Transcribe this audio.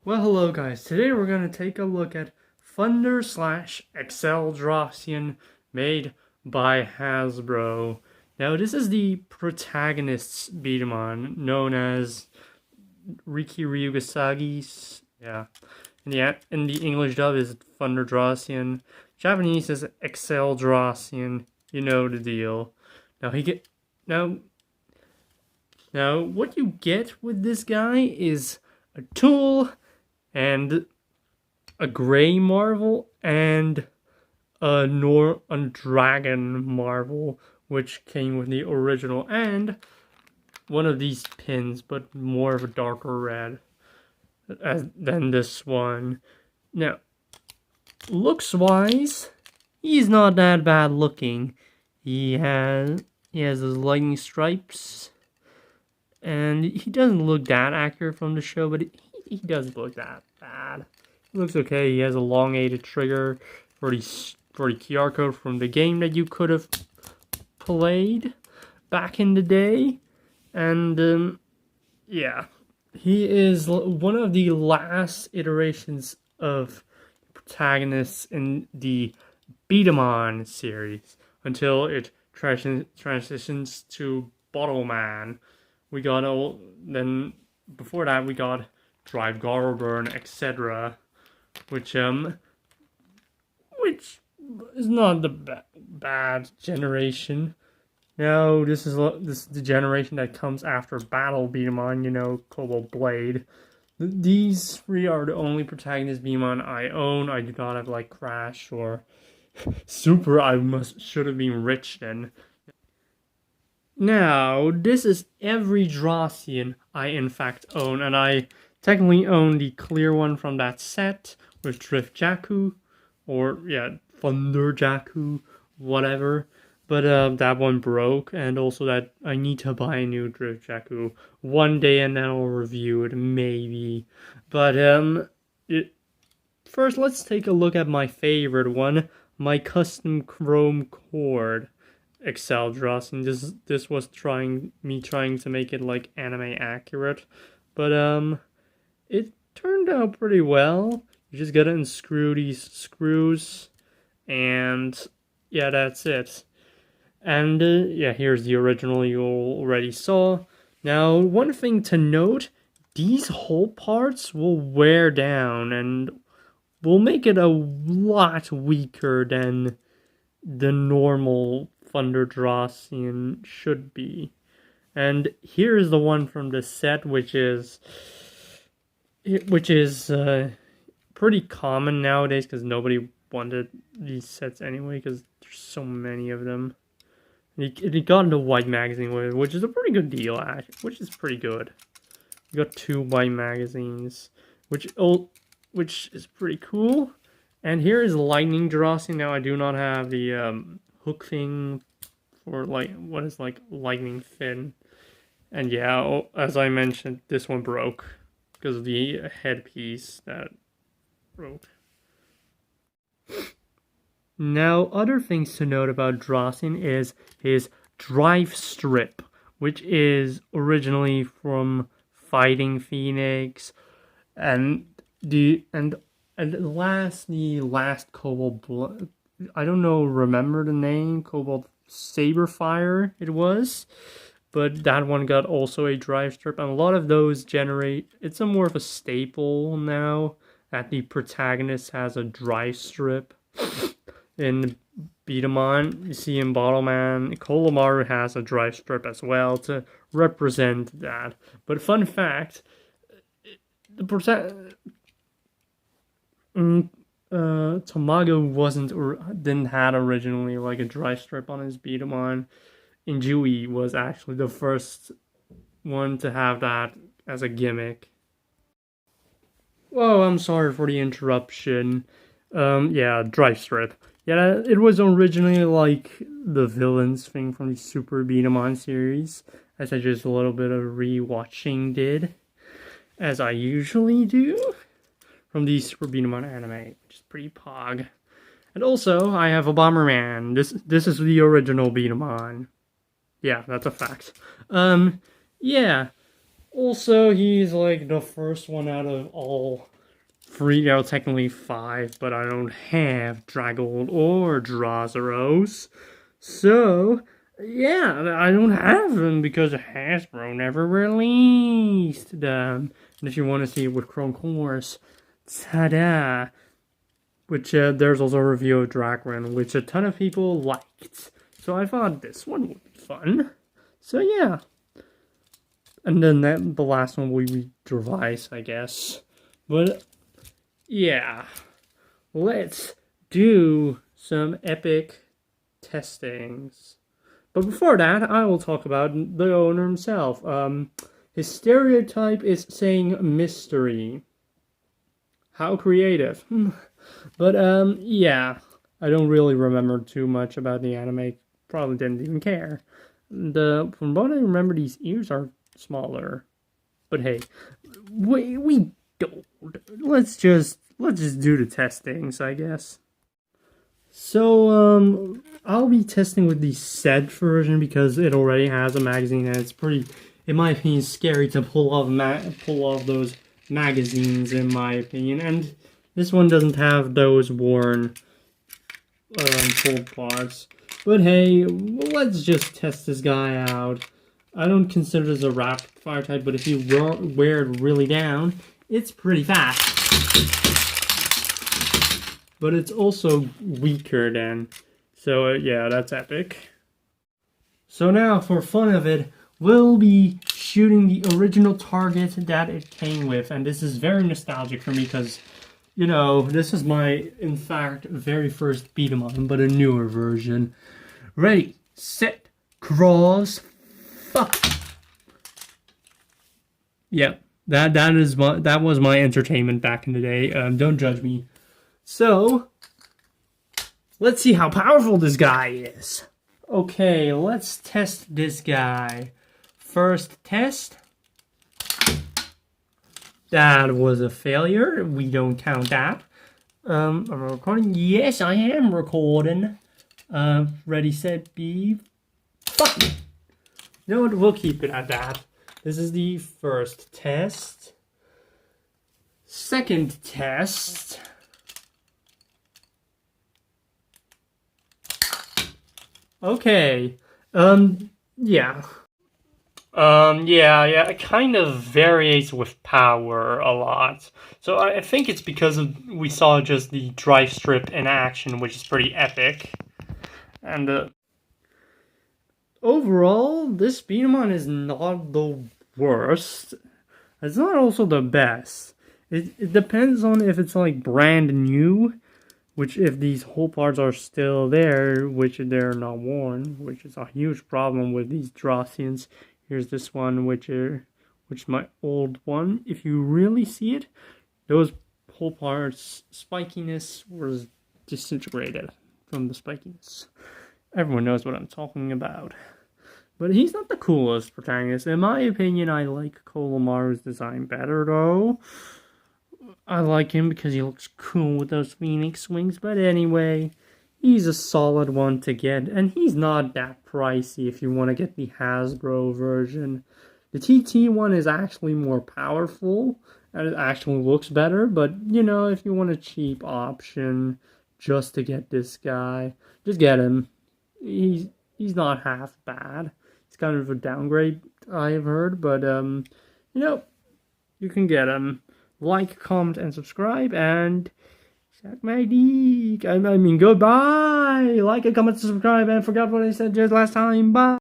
Well, hello guys. Today we're going to take a look at Thunder slash accele Dracyan made by Hasbro. Now this is the protagonist's b-daman known as Riki Ryugasagi's. Yeah. In the English dub is Thunder Dracyan. Japanese is accele Dracyan. You know the deal. Now what you get with this guy is a tool and a gray marvel and a dragon marvel, which came with the original, and one of these pins, but more of a darker red than this one. Now, looks wise, he's not that bad looking. He has his lightning stripes, and he doesn't look that accurate from the show, but he doesn't look that bad. It looks okay. He has a elongated trigger for the QR code from the game that you could have played back in the day. And yeah, he is one of the last iterations of protagonists in the b-daman series until it transitions to b-daman. We got then before that we got Drive Garburn, etc., which is not the bad generation. No, this is the generation that comes after Battle b-daman, you know, Cobalt Blade. These three are the only protagonist b-daman I own. I do not have like Crash or Super. Should have been rich then. Now, this is every Dracyan I in fact own, and I technically own the clear one from that set with Drift Jakku, or yeah, Thunder Jakku, whatever. But that one broke, and also that I need to buy a new Drift Jakku one day, and then I'll review it maybe. But first let's take a look at my favorite one, my custom chrome cord accele Dracyan. This was trying to make it like anime accurate, but it turned out pretty well. You just gotta unscrew these screws, and yeah, that's it. And yeah, here's the original you already saw. Now, one thing to note, these whole parts will wear down and will make it a lot weaker than the normal Thunder Dracyan should be. And here's the one from the set, which is pretty common nowadays because nobody wanted these sets anyway because there's so many of them. It got into white magazine with it, which is a pretty good deal, actually. Which is pretty good. You got 2 white magazines, which is pretty cool. And here is Lightning Dracyan. Now I do not have the hook thing for what is like lightning fin. And yeah, as I mentioned, this one broke because of the headpiece that broke. Now, other things to note about Dracyan is his drive strip, which is originally from Fighting Phoenix, and the last Cobalt I don't know, remember the name, Cobalt Saberfire it was, but that one got also a drive strip, and a lot of those it's a more of a staple now that the protagonist has a drive strip. In b-daman, you see in b-daman, Kolomaru has a drive strip as well to represent that. But fun fact, Tamago didn't have originally like a drive strip on his b-daman. Injui was actually the first one to have that as a gimmick. Whoa, I'm sorry for the interruption. Yeah, drive strip. Yeah, it was originally like the villains thing from the Super b-daman series, as I just a little bit of rewatching did, as I usually do, from the Super b-daman anime, which is pretty pog. And also, I have a Bomberman. This is the original b-daman. Yeah, that's a fact. Yeah. Also, he's like the first one out of all 3, there are technically 5, but I don't have Dragold or Drazaros. So, yeah, I don't have them because Hasbro never released them. And if you want to see with Chrome Course, ta-da! Which, there's also a review of Dracyan, which a ton of people liked. So I thought this one would be fun. So yeah. And then the last one will be Device, I guess. But, yeah. Let's do some epic testings. But before that, I will talk about the owner himself. His stereotype is saying mystery. How creative. But, yeah. I don't really remember too much about the anime. Probably didn't even care. From what I remember, these ears are smaller. But hey, we don't. Let's just do the testings, I guess. So, I'll be testing with the set version because it already has a magazine and it's pretty, in my opinion, scary to pull off those magazines, in my opinion. And this one doesn't have those worn pull parts. But hey, let's just test this guy out. I don't consider this a rapid fire type, but if you wear it really down, it's pretty fast. But it's also weaker then. So yeah, that's epic. So now, for fun of it, we'll be shooting the original target that it came with. And this is very nostalgic for me because, you know, this is my, in fact, very first b-daman, but a newer version. Ready, set, cross, fuck. Yep, that was my entertainment back in the day. Don't judge me. So, let's see how powerful this guy is. Okay, let's test this guy. First test. That was a failure. We don't count that. Am I recording? Yes, I am recording. Ready, set, be... Fuck! You know what? We'll keep it at that. This is the first test. Second test. Okay. Yeah. Yeah, it kind of varies with power a lot. So I think it's because we saw just the drive strip in action, which is pretty epic. And overall, this b-daman is not the worst. It's not also the best. It depends on if it's like brand new, which if these whole parts are still there, which they're not worn, which is a huge problem with these dracyans. Here's this one, which is my old one. If you really see it, those whole parts, spikiness was disintegrated from the spikiness. Everyone knows what I'm talking about. But he's not the coolest protagonist. In my opinion, I like Kolomaru's design better, though. I like him because he looks cool with those phoenix wings. But anyway, he's a solid one to get. And he's not that pricey if you want to get the Hasbro version. The TT one is actually more powerful. And it actually looks better. But, you know, if you want a cheap option just to get this guy, just get him. He's not half bad. It's kind of a downgrade, I've heard, but you know, you can get him. Like, comment, and subscribe, and suck my dick. I mean, goodbye. Like, comment, subscribe, and forgot what I said just last time. Bye.